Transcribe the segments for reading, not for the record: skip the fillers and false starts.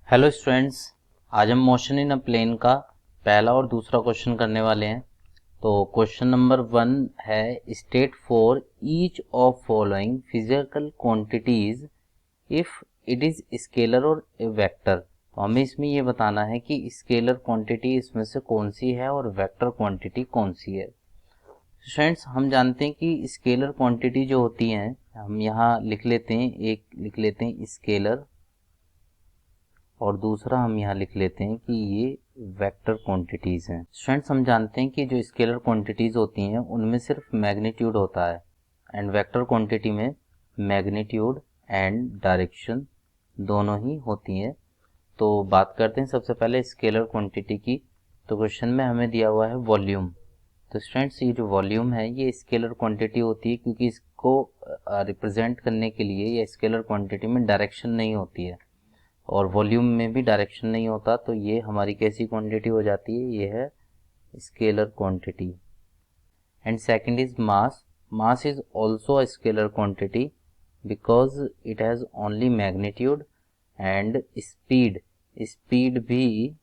Hello students, आज हम motion in a plane का पहला और दूसरा क्वेश्चन करने वाले हैं। तो क्वेश्चन नंबर 1 है, state for each of following physical quantities if it is scalar और वेक्टर। तो हमें इसमें ये बताना है कि स्केलर क्वांटिटी इसमें से कौन सी है और वेक्टर क्वांटिटी कौन सी है। स्टूडेंट्स, हम जानते हैं कि स्केलर क्वांटिटी जो होती हैं, हम यहाँ लिख लेते हैं, एक लिख लेते हैं स्केलर और दूसरा हम यहाँ लिख लेते हैं कि ये वेक्टर क्वांटिटीज हैं। स्टूडेंट्स, हम जानते हैं कि जो स्केलर क्वांटिटीज होती हैं उनमें सिर्फ मैग्नीट्यूड होता है एंड वेक्टर क्वांटिटी में मैग्नीट्यूड एंड डायरेक्शन दोनों ही होती हैं। तो बात करते हैं सबसे पहले स्केलर क्वांटिटी की। तो क्वेश्चन में हमें दिया हुआ है वॉल्यूम। तो स्टूडेंट्स, ये जो वॉल्यूम है ये स्केलर क्वांटिटी होती है क्योंकि इसको रिप्रेजेंट करने के लिए या स्केलर क्वांटिटी में डायरेक्शन नहीं होती है और वॉल्यूम में भी डायरेक्शन नहीं होता, तो ये हमारी कैसी क्वांटिटी हो जाती है, ये है scalar quantity. And second is mass. Mass is also a scalar quantity because it has only magnitude and speed. Speed भी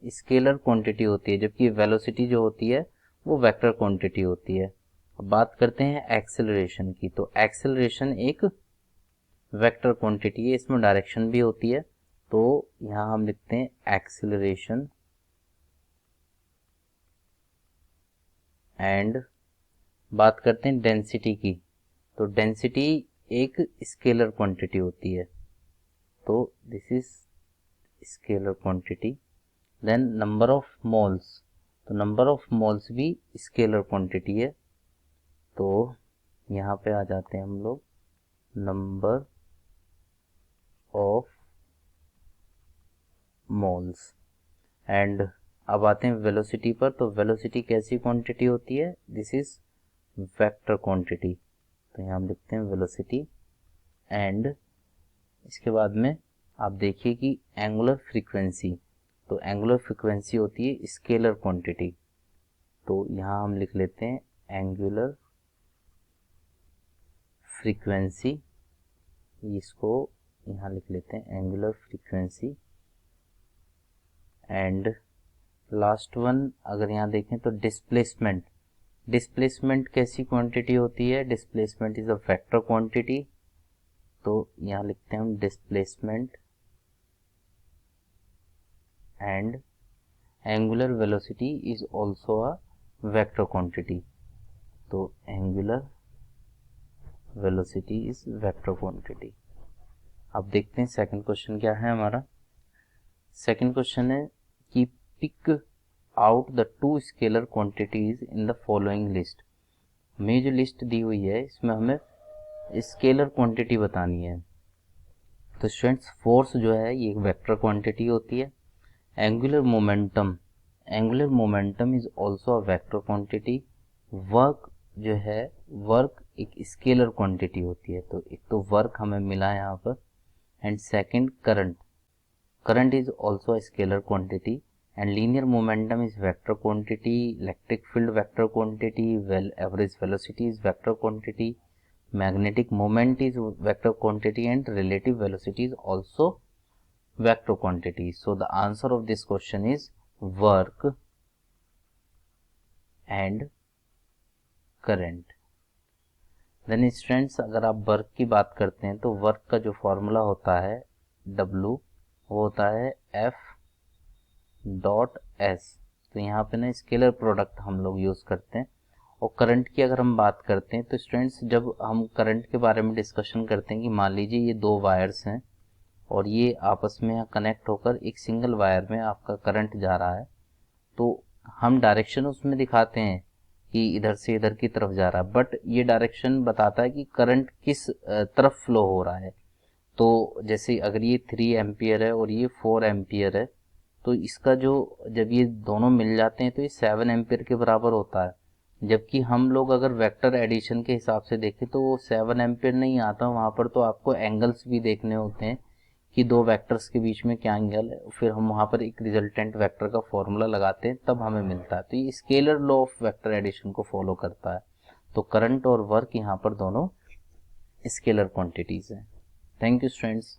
स्केलर क्वांटिटी होती है, जबकि वेलोसिटी जो होती है वो वेक्टर क्वांटिटी होती है। अब बात करते हैं एक्सेलरेशन की। तो एक्सेलरेशन एक वेक्टर क्वांटिटी है, इसमें डायरेक्शन भी होती है। तो यहाँ हम लिखते हैं एक्सेलरेशन। एंड बात करते हैं डेंसिटी की। तो डेंसिटी एक स्केलर क्वांटिटी होती है, तो this is scalar quantity. Then number of moles. तो नंबर ऑफ मोल्स भी स्केलर क्वांटिटी है। तो यहाँ पे आ जाते हैं हम लोग नंबर ऑफ मोल्स। एंड अब आते हैं वेलोसिटी पर। तो वेलोसिटी कैसी क्वांटिटी होती है, दिस इज वेक्टर क्वांटिटी। तो यहाँ हम लिखते हैं वेलोसिटी। एंड इसके बाद में आप देखिए कि एंगुलर फ्रीक्वेंसी। तो एंगुलर फ्रीक्वेंसी होती है स्केलर क्वांटिटी। तो यहाँ हम लिख लेते हैं एंगुलर फ्रीक्वेंसी, इसको यहाँ लिख लेते हैं angular frequency. And last one अगर यहाँ देखें तो डिस्प्लेसमेंट। डिस्प्लेसमेंट कैसी क्वांटिटी होती है, displacement is a vector quantity. तो यहाँ लिखते हैं हम displacement. And angular velocity is also a vector quantity. तो angular velocity is vector quantity. अब देखते हैं सेकंड क्वेश्चन क्या है हमारा। सेकंड क्वेश्चन है कि pick out the two scalar quantities in the following list. हमें जो लिस्ट दी हुई है इसमें हमें स्केलर क्वांटिटी बतानी है। तो स्टूडेंट्स, फोर्स जो है ये एक वेक्टर क्वांटिटी होती है। Angular momentum, angular momentum is also a vector quantity. Work जो है, वर्क एक स्केलर क्वांटिटी होती है। तो एक तो वर्क हमें मिला यहाँ पर। And second current, current is also a scalar quantity and linear momentum is vector quantity, electric field vector quantity, average velocity is vector quantity, magnetic moment is vector quantity and relative velocity is also vector quantity. So the answer of this question is work and current. Then students, अगर आप work की बात करते हैं तो work का जो formula होता है W, वो होता है F डॉट एस। तो यहाँ पे ना स्केलर प्रोडक्ट हम लोग यूज़ करते हैं। और करंट की अगर हम बात करते हैं तो स्टूडेंट्स, जब हम करंट के बारे में डिस्कशन करते हैं कि मान लीजिए ये दो वायर्स हैं और ये आपस में कनेक्ट होकर एक सिंगल वायर में आपका करंट जा रहा है, तो हम डायरेक्शन उसमें दिखाते हैं कि इधर से इधर की तरफ जा रहा है, बट ये डायरेक्शन बताता है कि करंट किस तरफ फ्लो हो रहा है। तो जैसे अगर ये 3 एम्पियर है और ये 4 एम्पियर है, तो इसका जो जब ये दोनों मिल जाते हैं तो ये 7 एम्पियर के बराबर होता है। जबकि हम लोग अगर वेक्टर एडिशन के हिसाब से देखें तो वो 7 एम्पियर नहीं आता, वहाँ पर तो आपको एंगल्स भी देखने होते हैं कि दो वेक्टर्स के बीच में क्या एंगल है, फिर हम वहाँ पर एक रिजल्टेंट वेक्टर का फॉर्मूला लगाते हैं, तब हमें मिलता है। तो ये scalar law of vector addition को फॉलो करता है। तो करंट और वर्क यहाँ पर दोनों स्केलर क्वांटिटीज हैं। Thank you students.